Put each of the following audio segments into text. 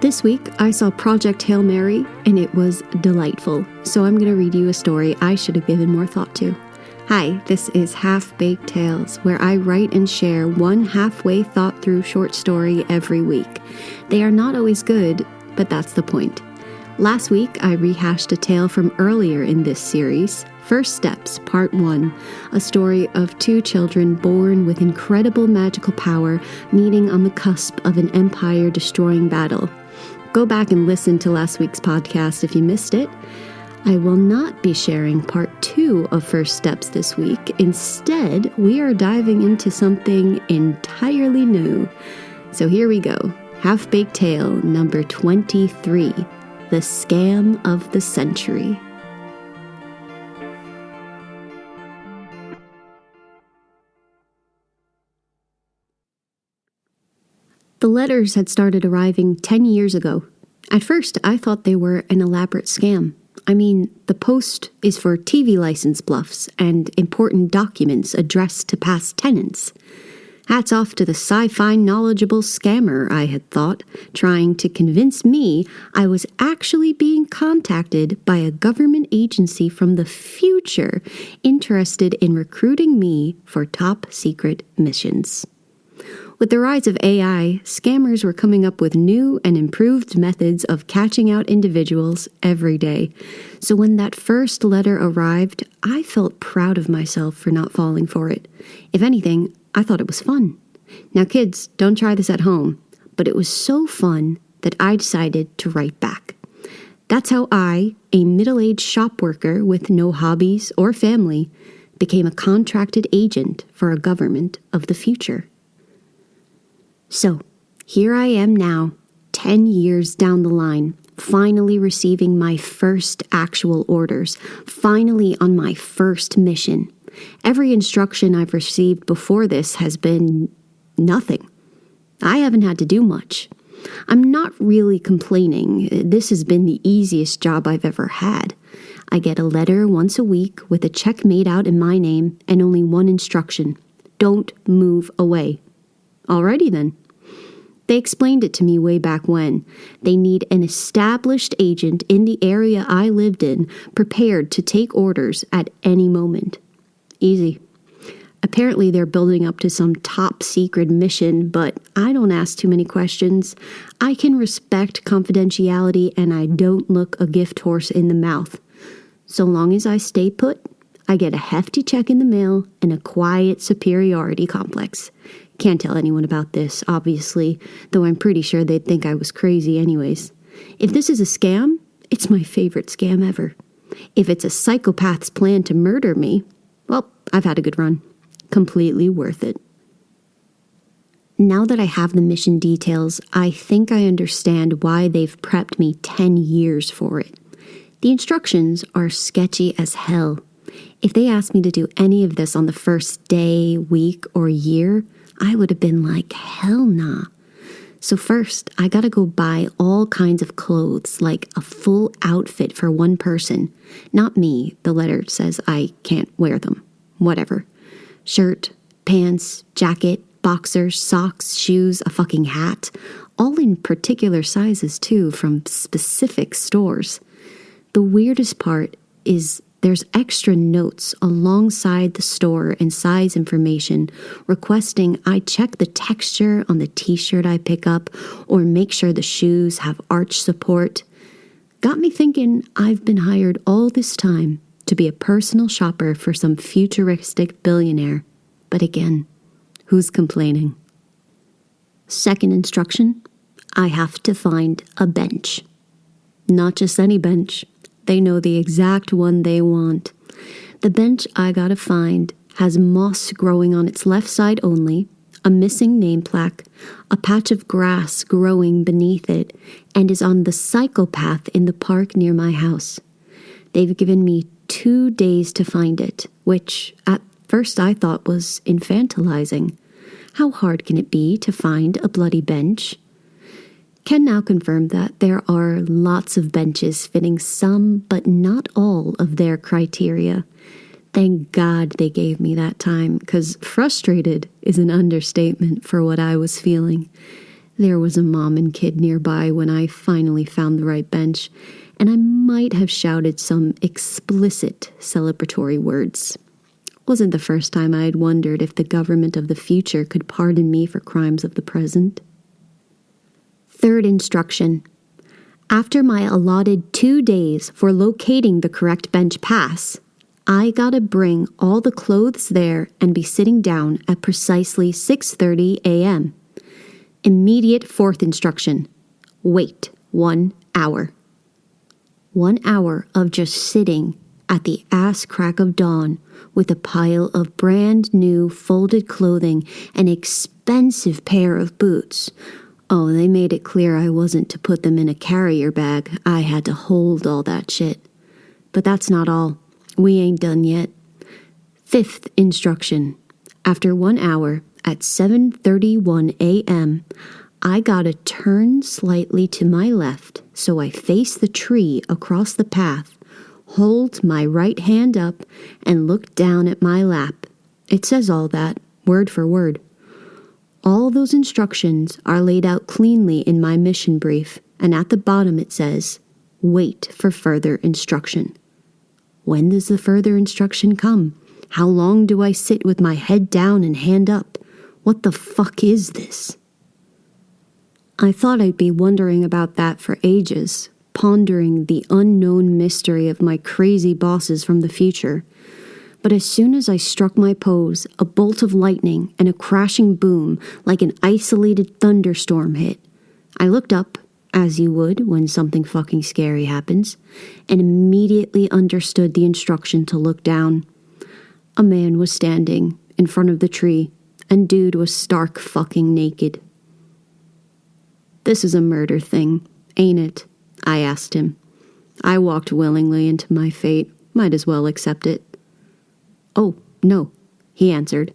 This week, I saw Project Hail Mary, and it was delightful. So I'm going to read you a story I should have given more thought to. Hi, this is Half-Baked Tales, where I write and share one halfway thought-through short story every week. They are not always good, but that's the point. Last week, I rehashed a tale from earlier in this series, First Steps, Part 1, a story of two children born with incredible magical power meeting on the cusp of an empire-destroying battle. Go back and listen to last week's podcast if you missed it. I will not be sharing Part 2 of First Steps this week. Instead, we are diving into something entirely new. So here we go. Half-Baked Tale number 23, The Scam of the Century. The letters had started arriving 10 years ago. At first, I thought they were an elaborate scam. I mean, the post is for TV license bluffs and important documents addressed to past tenants. Hats off to the sci-fi knowledgeable scammer, I had thought, trying to convince me I was actually being contacted by a government agency from the future interested in recruiting me for top-secret missions. With the rise of AI, scammers were coming up with new and improved methods of catching out individuals every day. So when that first letter arrived, I felt proud of myself for not falling for it. If anything, I thought it was fun. Now kids, don't try this at home, but it was so fun that I decided to write back. That's how I, a middle-aged shop worker with no hobbies or family, became a contracted agent for a government of the future. So, here I am now, 10 years down the line, finally receiving my first actual orders, finally on my first mission. Every instruction I've received before this has been nothing. I haven't had to do much. I'm not really complaining. This has been the easiest job I've ever had. I get a letter once a week with a check made out in my name and only one instruction. Don't move away. Alrighty then. They explained it to me way back when. They need an established agent in the area I lived in, prepared to take orders at any moment. Easy. Apparently they're building up to some top secret mission, but I don't ask too many questions. I can respect confidentiality and I don't look a gift horse in the mouth. So long as I stay put, I get a hefty check in the mail and a quiet superiority complex. Can't tell anyone about this, obviously, though I'm pretty sure they'd think I was crazy anyways. If this is a scam, it's my favorite scam ever. If it's a psychopath's plan to murder me, well, I've had a good run. Completely worth it. Now that I have the mission details, I think I understand why they've prepped me 10 years for it. The instructions are sketchy as hell. If they asked me to do any of this on the first day, week, or year, I would have been like, hell nah. So first, I gotta go buy all kinds of clothes, like a full outfit for one person. Not me, the letter says I can't wear them. Whatever. Shirt, pants, jacket, boxers, socks, shoes, a fucking hat. All in particular sizes too, from specific stores. The weirdest part is there's extra notes alongside the store and size information requesting I check the texture on the t-shirt I pick up or make sure the shoes have arch support. Got me thinking I've been hired all this time to be a personal shopper for some futuristic billionaire. But again, who's complaining? Second instruction, I have to find a bench. Not just any bench. They know the exact one they want. The bench I gotta find has moss growing on its left side only, a missing name plaque, a patch of grass growing beneath it, and is on the psychopath in the park near my house. They've given me 2 days to find it, which at first I thought was infantilizing. How hard can it be to find a bloody bench? Can now confirm that there are lots of benches fitting some, but not all, of their criteria. Thank God they gave me that time, because frustrated is an understatement for what I was feeling. There was a mom and kid nearby when I finally found the right bench, and I might have shouted some explicit celebratory words. Wasn't the first time I had wondered if the government of the future could pardon me for crimes of the present. Third instruction. After my allotted 2 days for locating the correct bench pass, I gotta bring all the clothes there and be sitting down at precisely 6:30 a.m. Immediate fourth instruction. Wait 1 hour. 1 hour of just sitting at the ass crack of dawn with a pile of brand new folded clothing and expensive pair of boots. Oh, they made it clear I wasn't to put them in a carrier bag. I had to hold all that shit. But that's not all. We ain't done yet. Fifth instruction. After 1 hour, at 7:31 a.m., I gotta turn slightly to my left so I face the tree across the path, hold my right hand up, and look down at my lap. It says all that, word for word. All those instructions are laid out cleanly in my mission brief, and at the bottom it says, wait for further instruction. When does the further instruction come? How long do I sit with my head down and hand up? What the fuck is this? I thought I'd be wondering about that for ages, pondering the unknown mystery of my crazy bosses from the future. But as soon as I struck my pose, a bolt of lightning and a crashing boom like an isolated thunderstorm hit. I looked up, as you would when something fucking scary happens, and immediately understood the instruction to look down. A man was standing in front of the tree, and dude was stark fucking naked. "This is a murder thing, ain't it?" I asked him. I walked willingly into my fate, might as well accept it. "Oh, no," he answered.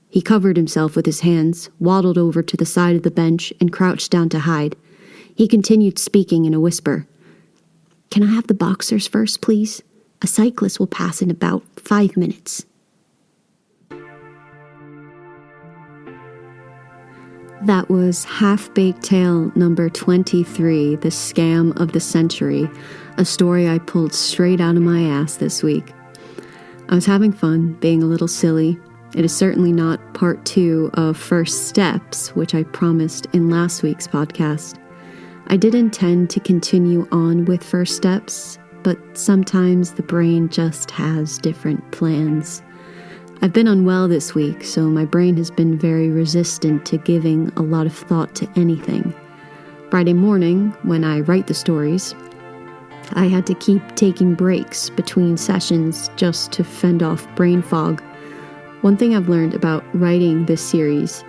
He covered himself with his hands, waddled over to the side of the bench, and crouched down to hide. He continued speaking in a whisper. "Can I have the boxers first, please? A cyclist will pass in about 5 minutes. That was Half-Baked Tale number 23, The Scam of the Century, a story I pulled straight out of my ass this week. I was having fun, being a little silly. It is certainly not part 2 of First Steps, which I promised in last week's podcast. I did intend to continue on with First Steps, but sometimes the brain just has different plans. I've been unwell this week, so my brain has been very resistant to giving a lot of thought to anything. Friday morning, when I write the stories, I had to keep taking breaks between sessions just to fend off brain fog. One thing I've learned about writing this series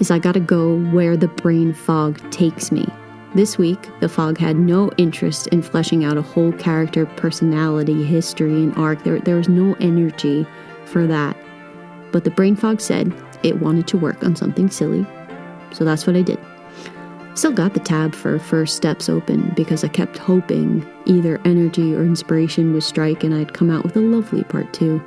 is I gotta go where the brain fog takes me. This week, the fog had no interest in fleshing out a whole character, personality, history, and arc. There was no energy for that. But the brain fog said it wanted to work on something silly, so that's what I did. Still got the tab for First Steps open because I kept hoping either energy or inspiration would strike and I'd come out with a lovely part 2.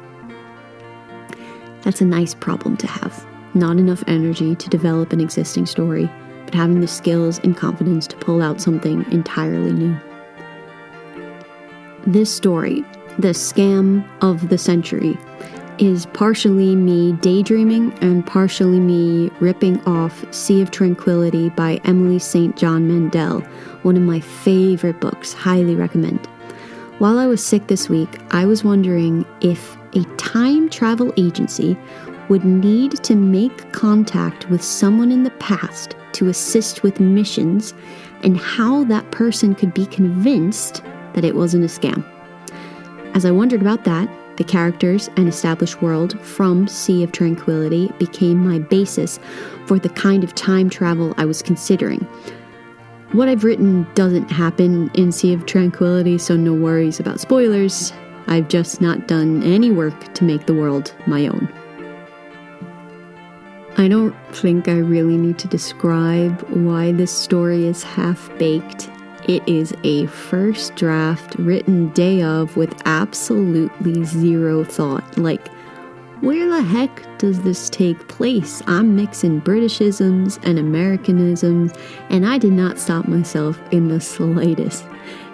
That's a nice problem to have. Not enough energy to develop an existing story, but having the skills and confidence to pull out something entirely new. This story, The Scam of the Century, is partially me daydreaming and partially me ripping off Sea of Tranquility by Emily St. John Mandel, one of my favorite books, highly recommend. While I was sick this week, I was wondering if a time travel agency would need to make contact with someone in the past to assist with missions and how that person could be convinced that it wasn't a scam. As I wondered about that, the characters and established world from Sea of Tranquility became my basis for the kind of time travel I was considering. What I've written doesn't happen in Sea of Tranquility, so no worries about spoilers. I've just not done any work to make the world my own. I don't think I really need to describe why this story is half-baked. It is a first draft written day of with absolutely zero thought. Like, where the heck does this take place? I'm mixing Britishisms and Americanisms, and I did not stop myself in the slightest.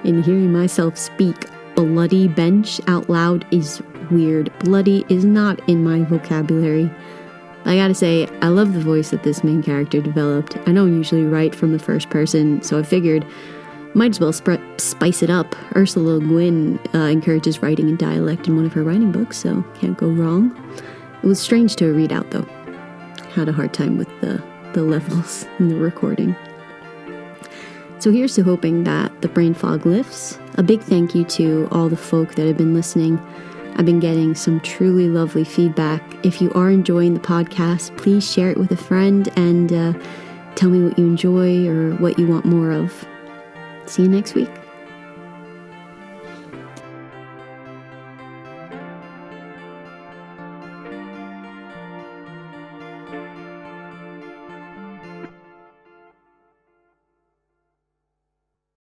In hearing myself speak bloody bench out loud is weird. Bloody is not in my vocabulary. I gotta say, I love the voice that this main character developed. I don't usually write from the first person, so I figured might as well spice it up. Ursula Le Guin encourages writing in dialect in one of her writing books, so can't go wrong. It was strange to read out, though. Had a hard time with the levels in the recording. So here's to hoping that the brain fog lifts. A big thank you to all the folk that have been listening. I've been getting some truly lovely feedback. If you are enjoying the podcast, please share it with a friend and tell me what you enjoy or what you want more of. See you next week.